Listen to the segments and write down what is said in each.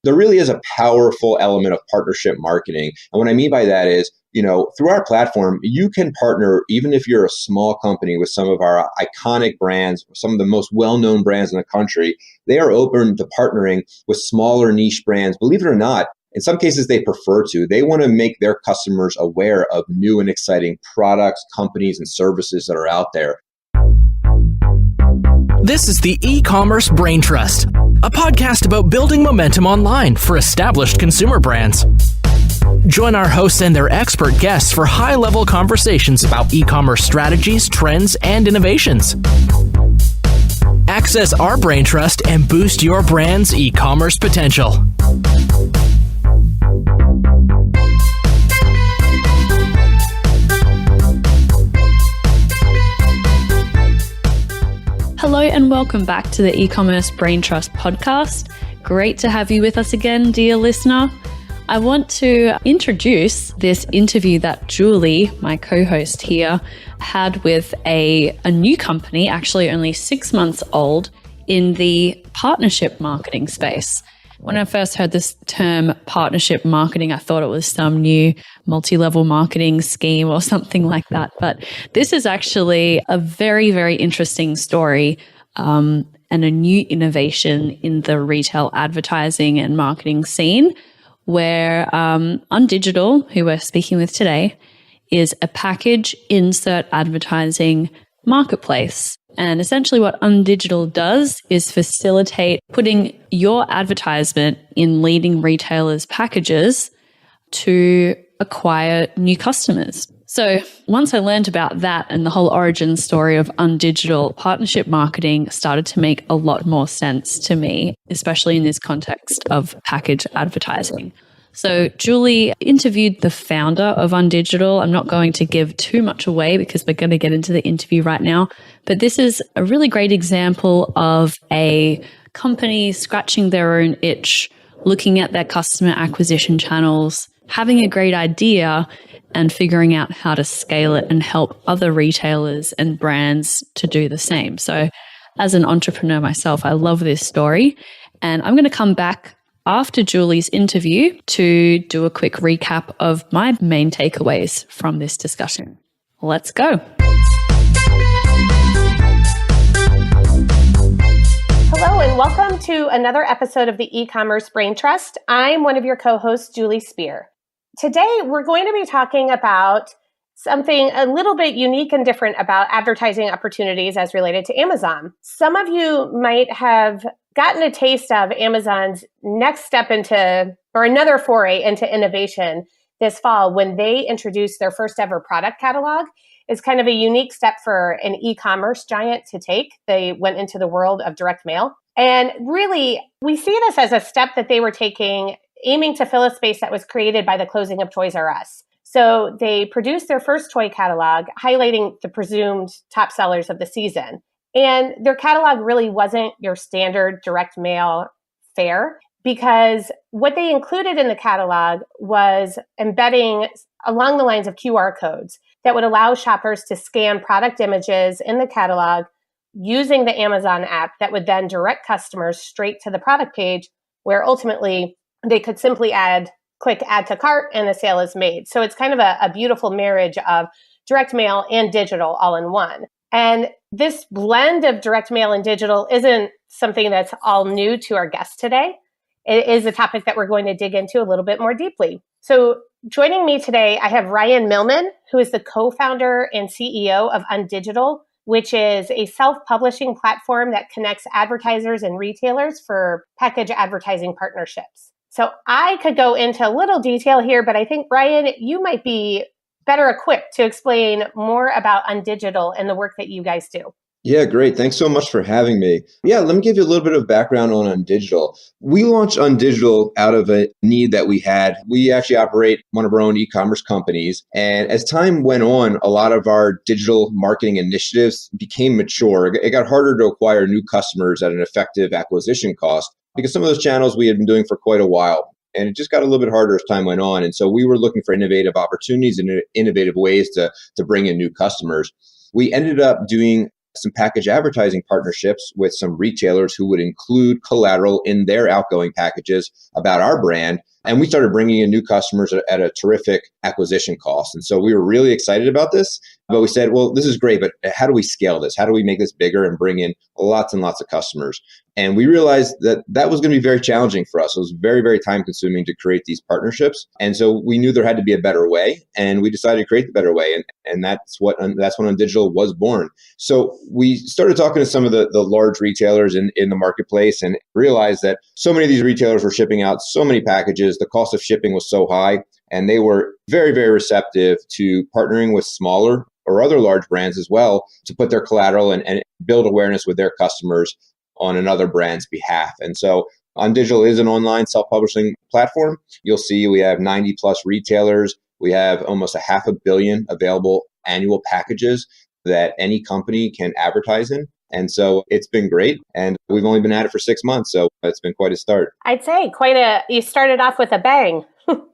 there really is a powerful element of partnership marketing. And what I mean by that is, through our platform, you can partner, even if you're a small company, with some of our iconic brands, some of the most well-known brands in the country. They are open to partnering with smaller niche brands. Believe it or not, in some cases, they prefer to. They want to make their customers aware of new and exciting products, companies, and services that are out there. This is the E-Commerce Braintrust, a podcast about building momentum online for established consumer brands. Join our hosts and their expert guests for high-level conversations about e-commerce strategies, trends, and innovations. Access our Braintrust and boost your brand's e-commerce potential. Hello and welcome back to the Ecommerce Braintrust podcast. Great to have you with us again, dear listener. I want to introduce this interview that Julie, my co-host here, had with a new company, actually only 6 months old, in the partnership marketing space. When I first heard this term partnership marketing, I thought it was some new multi-level marketing scheme or something like that. But this is actually a very, very interesting story and a new innovation in the retail advertising and marketing scene, where Undigital, who we're speaking with today, is a package insert advertising marketplace. And essentially what Undigital does is facilitate putting your advertisement in leading retailers' packages to acquire new customers. So once I learned about that and the whole origin story of Undigital, partnership marketing started to make a lot more sense to me, especially in this context of package advertising. So Julie interviewed the founder of Undigital. I'm not going to give too much away because we're going to get into the interview right now. But this is a really great example of a company scratching their own itch, looking at their customer acquisition channels, having a great idea and figuring out how to scale it and help other retailers and brands to do the same. So as an entrepreneur myself, I love this story. And I'm going to come back after Julie's interview to do a quick recap of my main takeaways from this discussion. Let's go. Hello and welcome to another episode of the E-Commerce Braintrust. I'm one of your co-hosts, Julie Spear. Today, we're going to be talking about something a little bit unique and different about advertising opportunities as related to Amazon. Some of you might have gotten a taste of Amazon's next step into, or another foray into innovation this fall when they introduced their first ever product catalog. It's kind of a unique step for an e-commerce giant to take. They went into the world of direct mail. And really, we see this as a step that they were taking, aiming to fill a space that was created by the closing of Toys R Us. So they produced their first toy catalog, highlighting the presumed top sellers of the season. And their catalog really wasn't your standard direct mail fare, because what they included in the catalog was embedding along the lines of QR codes that would allow shoppers to scan product images in the catalog using the Amazon app that would then direct customers straight to the product page, where ultimately they could simply click add to cart and a sale is made. So it's kind of a beautiful marriage of direct mail and digital all in one. And this blend of direct mail and digital isn't something that's all new to our guests today. It is a topic that we're going to dig into a little bit more deeply. So joining me today, I have Ryan Millman, who is the co-founder and CEO of Undigital, which is a self-publishing platform that connects advertisers and retailers for package advertising partnerships. So I could go into a little detail here, but I think, Ryan, you might be better equipped to explain more about Undigital and the work that you guys do. Yeah, great. Thanks so much for having me. Yeah, let me give you a little bit of background on Undigital. We launched Undigital out of a need that we had. We actually operate one of our own e-commerce companies. And as time went on, a lot of our digital marketing initiatives became mature. It got harder to acquire new customers at an effective acquisition cost because some of those channels we had been doing for quite a while. And it just got a little bit harder as time went on. And so we were looking for innovative opportunities and innovative ways to bring in new customers. We ended up doing some package advertising partnerships with some retailers who would include collateral in their outgoing packages about our brand. And we started bringing in new customers at a terrific acquisition cost. And so we were really excited about this, but we said, well, this is great, but how do we scale this? How do we make this bigger and bring in lots and lots of customers? And we realized that that was going to be very challenging for us. It was very, very time consuming to create these partnerships. And so we knew there had to be a better way, and we decided to create the better way. And that's when UnDigital was born. So we started talking to some of the large retailers in the marketplace and realized that so many of these retailers were shipping out so many packages. The cost of shipping was so high, and they were very, very receptive to partnering with smaller or other large brands as well to put their collateral and build awareness with their customers on another brand's behalf. And so UnDigital is an online self-publishing platform. You'll see we have 90 plus retailers. We have almost 500 million available annual packages that any company can advertise in. And so it's been great. And we've only been at it for 6 months. So it's been quite a start. I'd say you started off with a bang.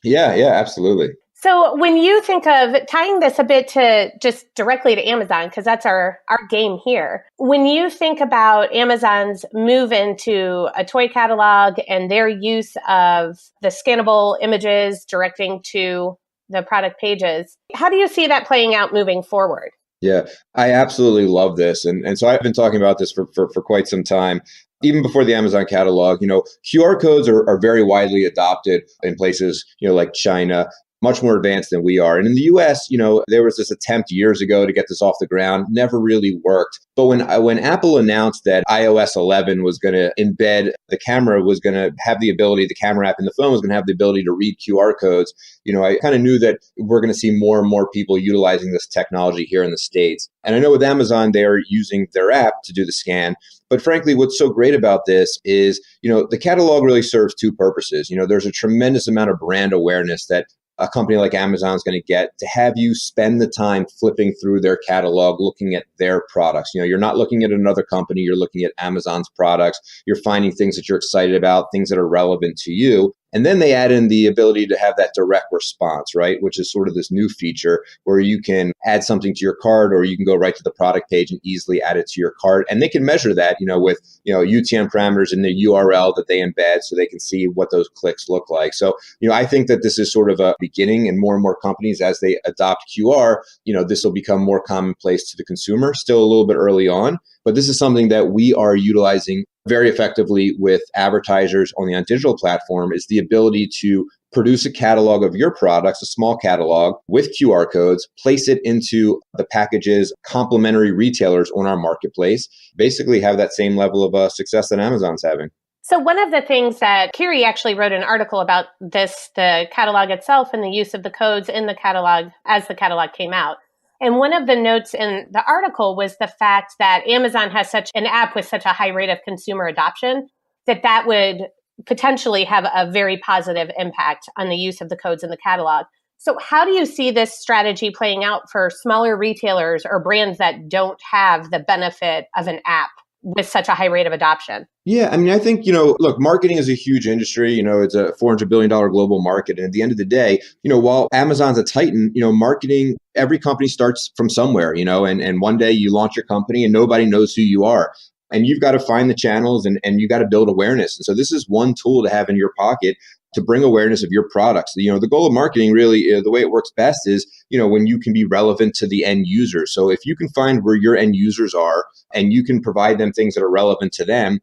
Yeah, absolutely. So when you think of tying this a bit to just directly to Amazon, because that's our game here, when you think about Amazon's move into a toy catalog and their use of the scannable images directing to the product pages, how do you see that playing out moving forward? Yeah, I absolutely love this. And so I've been talking about this for quite some time. Even before the Amazon catalog, QR codes are very widely adopted in places, like China, much more advanced than we are. And in the US, there was this attempt years ago to get this off the ground, never really worked. But when Apple announced that iOS 11 was going to embed, the camera was going to have the ability, the camera app in the phone was going to have the ability to read QR codes, I kind of knew that we're going to see more and more people utilizing this technology here in the States. And I know with Amazon, they're using their app to do the scan. But frankly, what's so great about this is, the catalog really serves two purposes. There's a tremendous amount of brand awareness that a company like Amazon is going to get to have you spend the time flipping through their catalog, looking at their products. You're not looking at another company, you're looking at Amazon's products. You're finding things that you're excited about, things that are relevant to you. And then they add in the ability to have that direct response, right? Which is sort of this new feature where you can add something to your cart, or you can go right to the product page and easily add it to your cart. And they can measure that, with, UTM parameters in the URL that they embed so they can see what those clicks look like. So, I think that this is sort of a beginning, and more companies, as they adopt QR, this will become more commonplace to the consumer. Still a little bit early on, but this is something that we are utilizing very effectively with advertisers on the UnDigital platform, is the ability to produce a catalog of your products, a small catalog with QR codes, place it into the packages, complementary retailers on our marketplace, basically have that same level of success that Amazon's having. So one of the things that Kiri actually wrote an article about this, the catalog itself and the use of the codes in the catalog as the catalog came out. And one of the notes in the article was the fact that Amazon has such an app with such a high rate of consumer adoption that would potentially have a very positive impact on the use of the codes in the catalog. So how do you see this strategy playing out for smaller retailers or brands that don't have the benefit of an app with such a high rate of adoption? Yeah, I think, look, marketing is a huge industry. It's a $400 billion global market. And at the end of the day, while Amazon's a titan, marketing, every company starts from somewhere, and one day you launch your company and nobody knows who you are. And you've got to find the channels and you've got to build awareness. And so this is one tool to have in your pocket to bring awareness of your products. The goal of marketing really, the way it works best is, when you can be relevant to the end user. So if you can find where your end users are and you can provide them things that are relevant to them,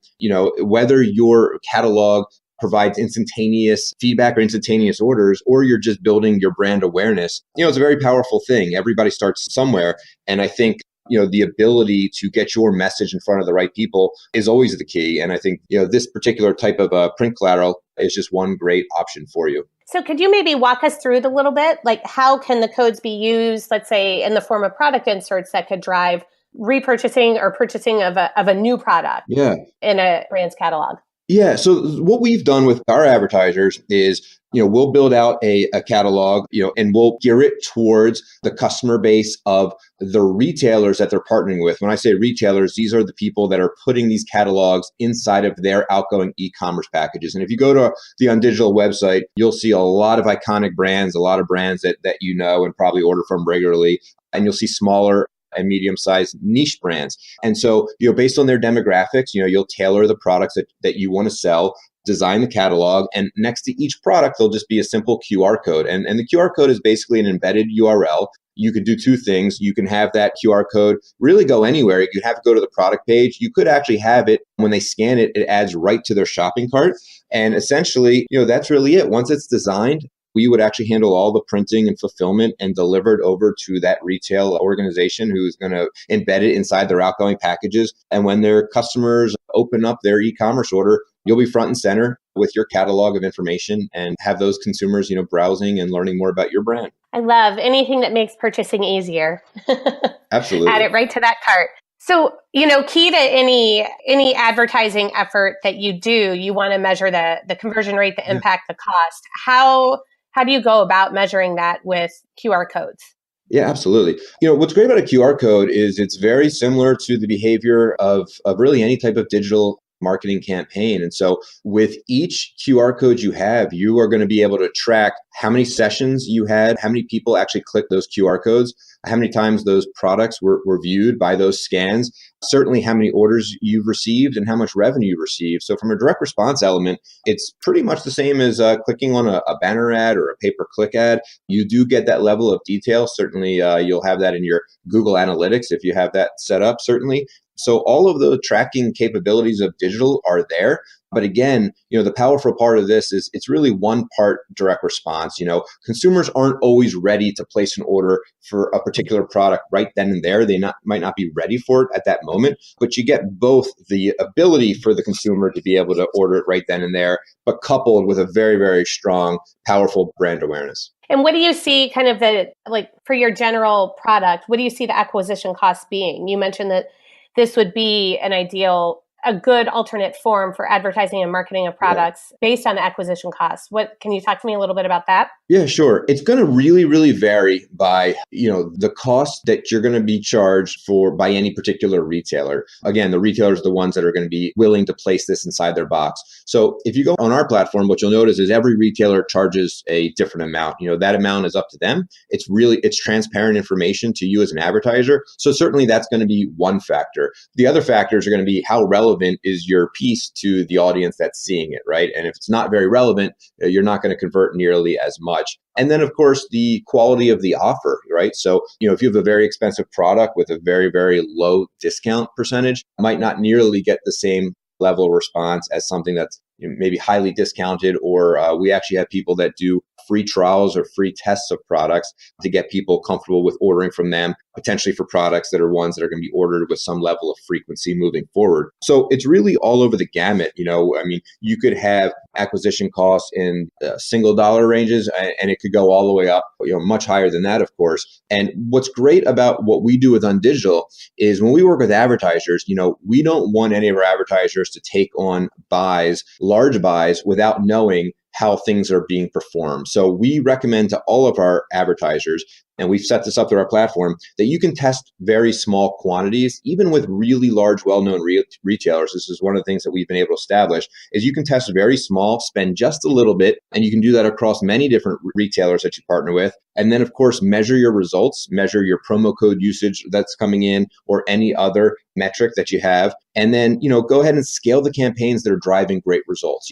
whether your catalog provides instantaneous feedback or instantaneous orders, or you're just building your brand awareness, it's a very powerful thing. Everybody starts somewhere. And I think the ability to get your message in front of the right people is always the key. And I think, this particular type of print collateral is just one great option for you. So could you maybe walk us through it a little bit? Like, how can the codes be used, let's say, in the form of product inserts that could drive repurchasing or purchasing of a new product in a brand's catalog? Yeah. So what we've done with our advertisers is, we'll build out a catalog, and we'll gear it towards the customer base of the retailers that they're partnering with. When I say retailers, these are the people that are putting these catalogs inside of their outgoing e-commerce packages. And if you go to the UnDigital website, you'll see a lot of iconic brands, a lot of brands that and probably order from regularly. And you'll see smaller and medium-sized niche brands. And so, based on their demographics, you'll tailor the products that you want to sell, design the catalog, and next to each product, there'll just be a simple QR code. And the QR code is basically an embedded URL. You could do two things. You can have that QR code really go anywhere. You have to go to the product page. You could actually have it, when they scan it, it adds right to their shopping cart. And essentially, that's really it. Once it's designed, we would actually handle all the printing and fulfillment and deliver it over to that retail organization who's going to embed it inside their outgoing packages. And when their customers open up their e-commerce order, you'll be front and center with your catalog of information and have those consumers, browsing and learning more about your brand. I love anything that makes purchasing easier. Absolutely. Add it right to that cart. So, key to any advertising effort that you do, you want to measure the conversion rate, the impact, the cost. How do you go about measuring that with QR codes? Yeah, absolutely. What's great about a QR code is it's very similar to the behavior of really any type of digital marketing campaign. And so with each QR code you have, you are going to be able to track how many sessions you had, how many people actually clicked those QR codes, how many times those products were viewed by those scans, certainly how many orders you've received and how much revenue you received. So from a direct response element, it's pretty much the same as clicking on a banner ad or a pay-per-click ad. You do get that level of detail. Certainly, you'll have that in your Google Analytics if you have that set up, certainly. So all of the tracking capabilities of digital are there. But again, the powerful part of this is it's really one part direct response. Consumers aren't always ready to place an order for a particular product right then and there. They might not be ready for it at that moment, but you get both the ability for the consumer to be able to order it right then and there, but coupled with a very, very strong, powerful brand awareness. And what do you see kind of for your general product, what do you see the acquisition cost being? You mentioned that this would be a good alternate form for advertising and marketing of products based on the acquisition costs. Can you talk to me a little bit about that? Yeah, sure. It's going to really, really vary by, the cost that you're going to be charged for by any particular retailer. Again, the retailers are the ones that are going to be willing to place this inside their box. So if you go on our platform, what you'll notice is every retailer charges a different amount. That amount is up to them. It's transparent information to you as an advertiser. So certainly that's going to be one factor. The other factors are going to be how relevant is your piece to the audience that's seeing it, right? And if it's not very relevant, you're not going to convert nearly as much. And then, of course, the quality of the offer, right? So, if you have a very expensive product with a very, very low discount percentage, might not nearly get the same level of response as something that's maybe highly discounted, or we actually have people that do free trials or free tests of products to get people comfortable with ordering from them, potentially for products that are ones that are going to be ordered with some level of frequency moving forward. So it's really all over the gamut. You could have acquisition costs in single dollar ranges, and it could go all the way up, much higher than that, of course. And what's great about what we do with UnDigital is when we work with advertisers, we don't want any of our advertisers to take on large buys, without knowing how things are being performed. So we recommend to all of our advertisers, and we've set this up through our platform, that you can test very small quantities, even with really large, well-known retailers. This is one of the things that we've been able to establish, is you can test very small, spend just a little bit, and you can do that across many different retailers that you partner with. And then, of course, measure your results, measure your promo code usage that's coming in, or any other metric that you have. And then, go ahead and scale the campaigns that are driving great results.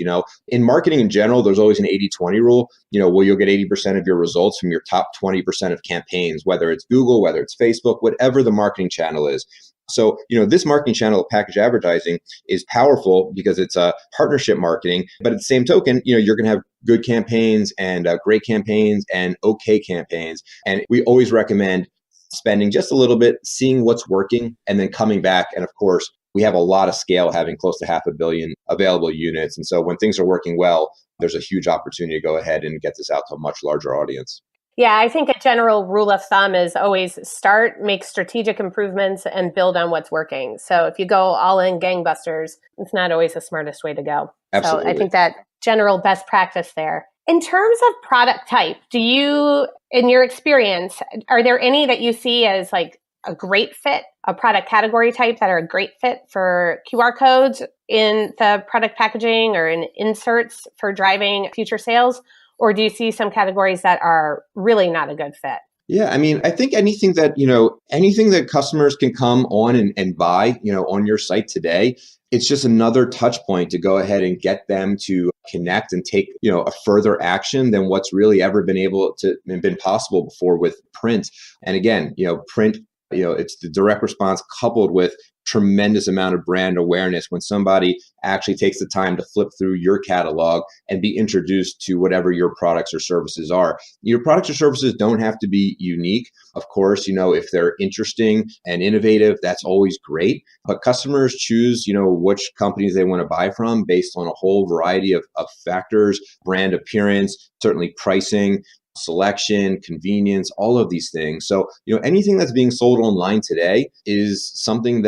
In marketing in general, there's always an 80-20 rule, where you'll get 80% of your results from your top 20% of campaigns, whether it's Google, whether it's Facebook, whatever the marketing channel is. So, this marketing channel of package advertising is powerful because it's a partnership marketing. But at the same token, you're going to have good campaigns and great campaigns and okay campaigns. And we always recommend spending just a little bit, seeing what's working, and then coming back. And of course, we have a lot of scale, having close to 500 million available units. And so when things are working well, there's a huge opportunity to go ahead and get this out to a much larger audience. Yeah, I think a general rule of thumb is always start, make strategic improvements, and build on what's working. So if you go all in gangbusters, it's not always the smartest way to go. Absolutely. So I think that general best practice there. In terms of product type, do you, in your experience, are there any that you see as like a great fit, a product category type that are a great fit for QR codes in the product packaging or in inserts for driving future sales? Or do you see some categories that are really not a good fit? Yeah, I mean, I think anything that customers can come on and buy, on your site today, it's just another touch point to go ahead and get them to connect and take, a further action than what's really ever been possible before with print. And again, print, it's the direct response coupled with tremendous amount of brand awareness when somebody actually takes the time to flip through your catalog and be introduced to whatever your products or services are. Your products or services don't have to be unique. Of course, if they're interesting and innovative, that's always great. But customers choose, which companies they want to buy from based on a whole variety of factors, brand appearance, certainly pricing, selection, convenience, all of these things. So, anything that's being sold online today is something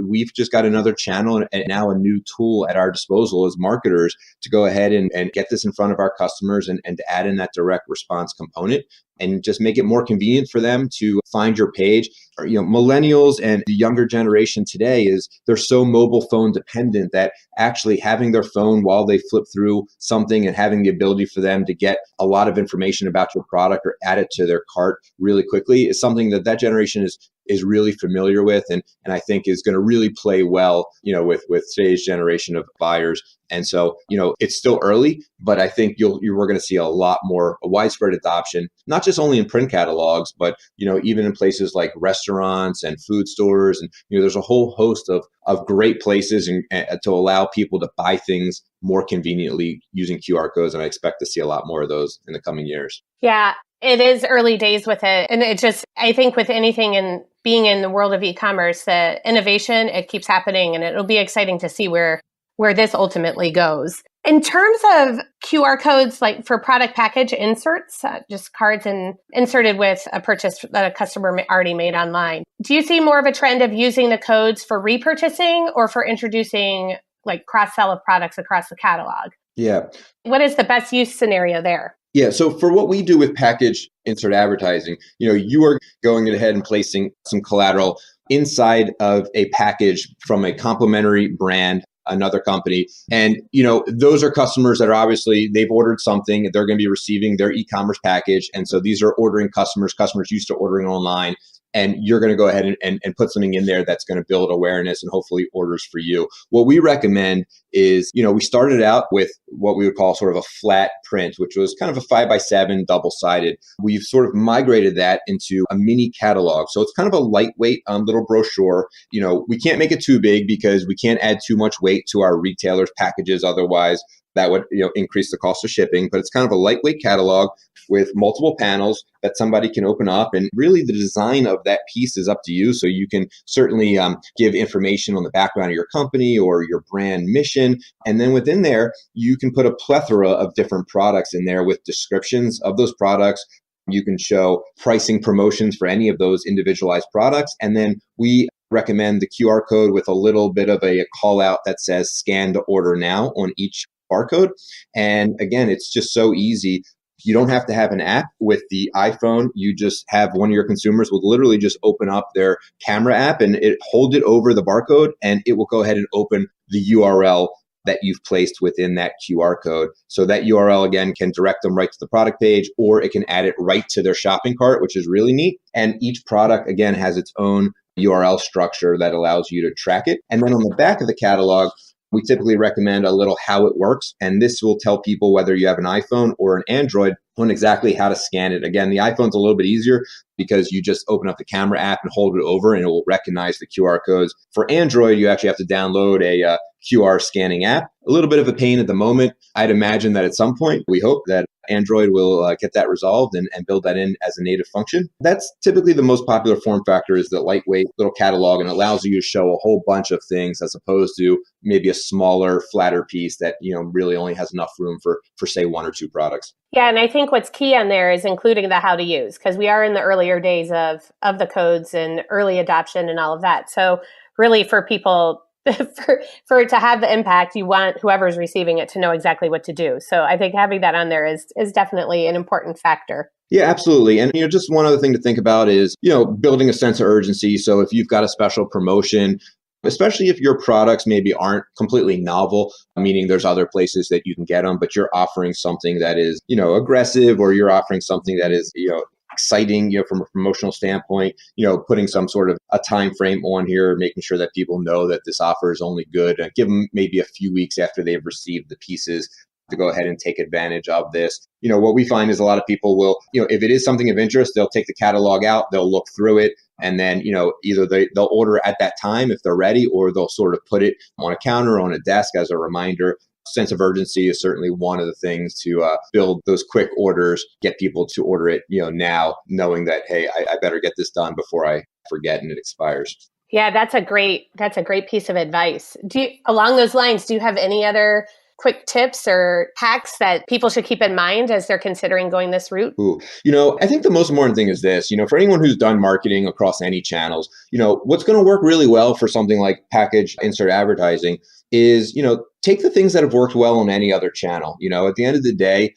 we've just got another channel and now a new tool at our disposal as marketers to go ahead and get this in front of our customers and to add in that direct response component and just make it more convenient for them to find your page. Millennials and the younger generation today they're so mobile phone dependent that actually having their phone while they flip through something and having the ability for them to get a lot of information about your product or add it to their cart really quickly is something that generation is really familiar with and I think is going to really play well, with today's generation of buyers. And so, it's still early, but I think we're going to see a lot more widespread adoption, not just only in print catalogs, but, even in places like restaurants and food stores. And, there's a whole host of great places and to allow people to buy things more conveniently using QR codes. And I expect to see a lot more of those in the coming years. Yeah, it is early days with it. And I think with anything in being in the world of e-commerce, the innovation, it keeps happening and it'll be exciting to see where this ultimately goes. In terms of QR codes, like for product package inserts, just cards inserted with a purchase that a customer already made online, do you see more of a trend of using the codes for repurchasing or for introducing like cross-sell of products across the catalog? Yeah. What is the best use scenario there? Yeah. So for what we do with package insert advertising, you are going ahead and placing some collateral inside of a package from a complementary brand, another company. And, those are customers that are obviously, they've ordered something, they're going to be receiving their e-commerce package. And so these are ordering customers used to ordering online. And you're going to go ahead and put something in there that's going to build awareness and hopefully orders for you. What we recommend is, we started out with what we would call sort of a flat print, which was kind of a 5x7 double-sided. We've sort of migrated that into a mini catalog. So it's kind of a lightweight little brochure. We can't make it too big because we can't add too much weight to our retailers' packages. Otherwise, that would increase the cost of shipping. But it's kind of a lightweight catalog with multiple panels that somebody can open up. And really the design of that piece is up to you. So you can certainly give information on the background of your company or your brand mission. And then within there, you can put a plethora of different products in there with descriptions of those products. You can show pricing promotions for any of those individualized products. And then we recommend the QR code with a little bit of a call out that says scan to order now on each barcode. And again, it's just so easy. You don't have to have an app with the iPhone. You just have one of your consumers will literally just open up their camera app and hold it over the barcode and it will go ahead and open the URL that you've placed within that QR code. So that URL again can direct them right to the product page, or it can add it right to their shopping cart, which is really neat. And each product again has its own URL structure that allows you to track it. And then on the back of the catalog, we typically recommend a little how it works. And this will tell people whether you have an iPhone or an Android on exactly how to scan it. Again, the iPhone's a little bit easier because you just open up the camera app and hold it over and it will recognize the QR codes. For Android, you actually have to download a QR scanning app. A little bit of a pain at the moment. I'd imagine that at some point, we hope that Android will get that resolved and build that in as a native function. That's typically the most popular form factor is the lightweight little catalog, and allows you to show a whole bunch of things as opposed to maybe a smaller, flatter piece that really only has enough room for say one or two products. Yeah, and I think what's key on there is including the how to use, because we are in the earlier days of the codes and early adoption and all of that. So really for people, for it to have the impact, you want whoever's receiving it to know exactly what to do. So I think having that on there is definitely an important factor. Yeah, absolutely. And just one other thing to think about is, building a sense of urgency. So if you've got a special promotion, especially if your products maybe aren't completely novel, meaning there's other places that you can get them, but you're offering something that is, aggressive, or you're offering something that is, exciting, from a promotional standpoint, putting some sort of a time frame on here, making sure that people know that this offer is only good. Give them maybe a few weeks after they've received the pieces to go ahead and take advantage of this. What we find is a lot of people will, if it is something of interest, they'll take the catalog out, they'll look through it, and then, either they'll order at that time if they're ready, or they'll sort of put it on a counter, on a desk as a reminder. Sense of urgency is certainly one of the things to build those quick orders, get people to order it, now, knowing that, hey, I better get this done before I forget and it expires. Yeah, that's a great piece of advice. Along those lines, do you have any other quick tips or hacks that people should keep in mind as they're considering going this route? Ooh, I think the most important thing is this, for anyone who's done marketing across any channels, what's going to work really well for something like package insert advertising is, take the things that have worked well on any other channel. At the end of the day,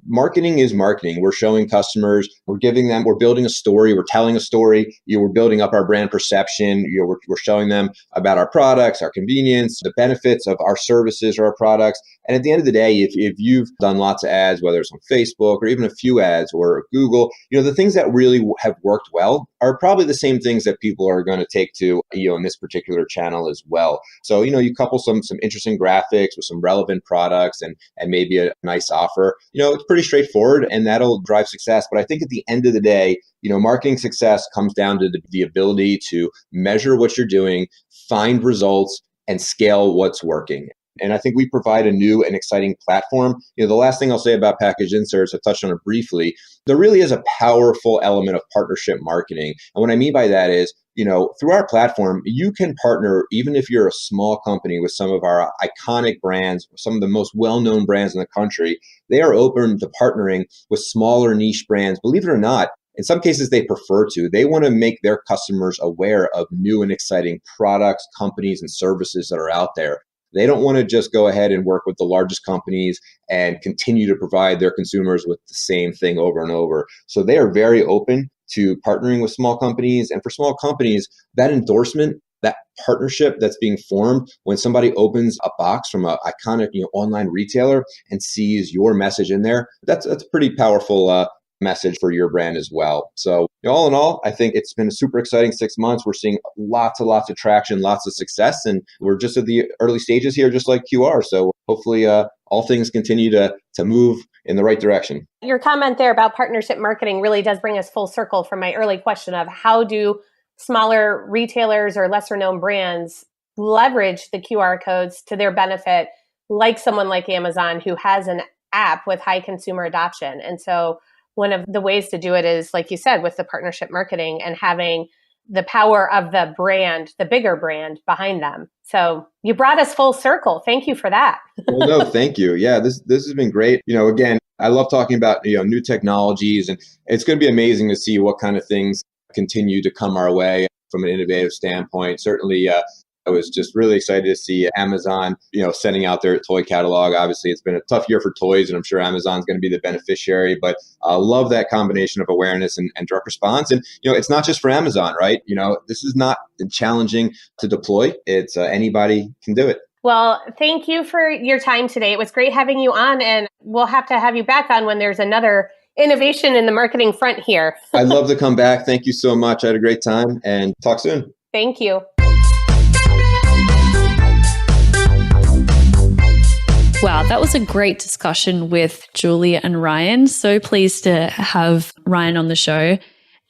marketing is marketing. We're showing customers, we're building a story, we're telling a story, we're building up our brand perception, we're showing them about our products, our convenience, the benefits of our services or our products. And at the end of the day, if you've done lots of ads, whether it's on Facebook or even a few ads or Google, the things that really have worked well are probably the same things that people are going to take to, in this particular channel as well. So, you couple some interesting graphics with some relevant products and maybe a nice offer, it's pretty straightforward and that'll drive success. But I think at the end of the day, marketing success comes down to the ability to measure what you're doing, find results, and scale what's working. And I think we provide a new and exciting platform. The last thing I'll say about package inserts, I touched on it briefly, there really is a powerful element of partnership marketing. And what I mean by that is, through our platform, you can partner, even if you're a small company, with some of our iconic brands, some of the most well-known brands in the country. They are open to partnering with smaller niche brands. Believe it or not, in some cases, they prefer to. They want to make their customers aware of new and exciting products, companies, and services that are out there. They don't want to just go ahead and work with the largest companies and continue to provide their consumers with the same thing over and over. So they are very open to partnering with small companies. And for small companies, that endorsement, that partnership that's being formed when somebody opens a box from an iconic online retailer and sees your message in there, that's a pretty powerful message for your brand as well. So all in all, I think it's been a super exciting 6 months. We're seeing lots and lots of traction, lots of success, and we're just at the early stages here, just like QR. So hopefully all things continue to move in the right direction. Your comment there about partnership marketing really does bring us full circle from my early question of how do smaller retailers or lesser known brands leverage the QR codes to their benefit, like someone like Amazon who has an app with high consumer adoption. And so one of the ways to do it is, like you said, with the partnership marketing and having the power of the brand, the bigger brand behind them. So you brought us full circle. Thank you for that. Well, no, thank you. Yeah, this has been great. Again, I love talking about new technologies, and it's going to be amazing to see what kind of things continue to come our way from an innovative standpoint. Certainly, I was just really excited to see Amazon, sending out their toy catalog. Obviously, it's been a tough year for toys, and I'm sure Amazon's going to be the beneficiary. But I love that combination of awareness and direct response. And it's not just for Amazon, right? This is not challenging to deploy. It's anybody can do it. Well, thank you for your time today. It was great having you on, and we'll have to have you back on when there's another innovation in the marketing front here. I'd love to come back. Thank you so much. I had a great time, and talk soon. Thank you. Wow, that was a great discussion with Julia and Ryan. So pleased to have Ryan on the show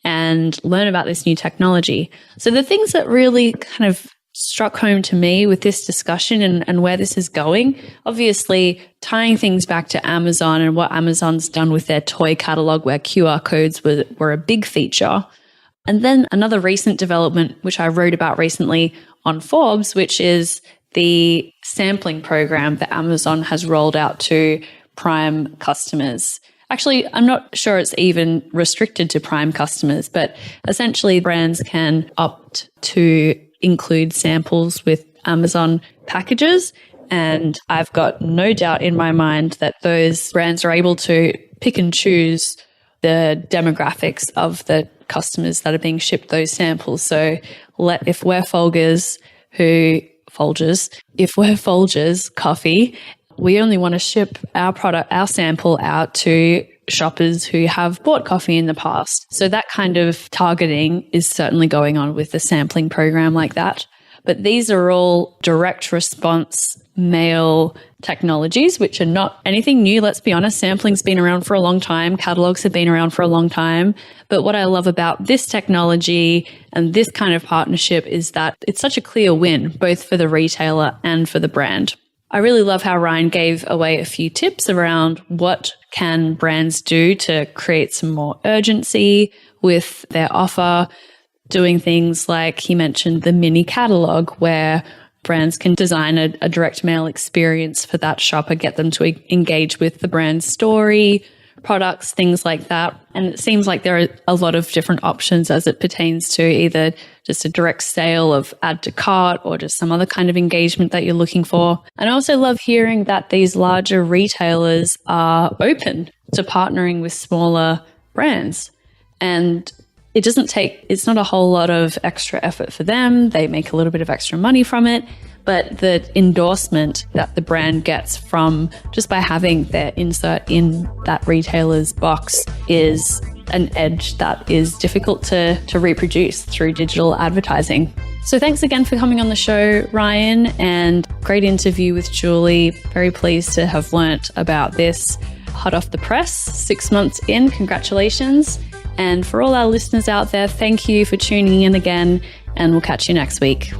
and learn about this new technology. So the things that really kind of struck home to me with this discussion and where this is going, obviously tying things back to Amazon and what Amazon's done with their toy catalog where QR codes were a big feature. And then another recent development, which I wrote about recently on Forbes, which is the sampling program that Amazon has rolled out to Prime customers. Actually, I'm not sure it's even restricted to Prime customers, but essentially brands can opt to include samples with Amazon packages. And I've got no doubt in my mind that those brands are able to pick and choose the demographics of the customers that are being shipped those samples. So if we're Folgers coffee, we only want to ship our sample out to shoppers who have bought coffee in the past. So that kind of targeting is certainly going on with the sampling program like that. But these are all direct response mail technologies, which are not anything new. Let's be honest, sampling's been around for a long time. Catalogs have been around for a long time. But what I love about this technology and this kind of partnership is that it's such a clear win, both for the retailer and for the brand. I really love how Ryan gave away a few tips around what can brands do to create some more urgency with their offer, doing things like he mentioned the mini catalog where brands can design a direct mail experience for that shopper, get them to engage with the brand story, products, things like that. And it seems like there are a lot of different options as it pertains to either just a direct sale of add to cart or just some other kind of engagement that you're looking for. And I also love hearing that these larger retailers are open to partnering with smaller brands. And it's not a whole lot of extra effort for them. They make a little bit of extra money from it, but the endorsement that the brand gets from just by having their insert in that retailer's box is an edge that is difficult to reproduce through digital advertising. So thanks again for coming on the show, Ryan, and great interview with Julie. Very pleased to have learnt about this hot off the press, 6 months in. Congratulations. And for all our listeners out there, thank you for tuning in again, and we'll catch you next week.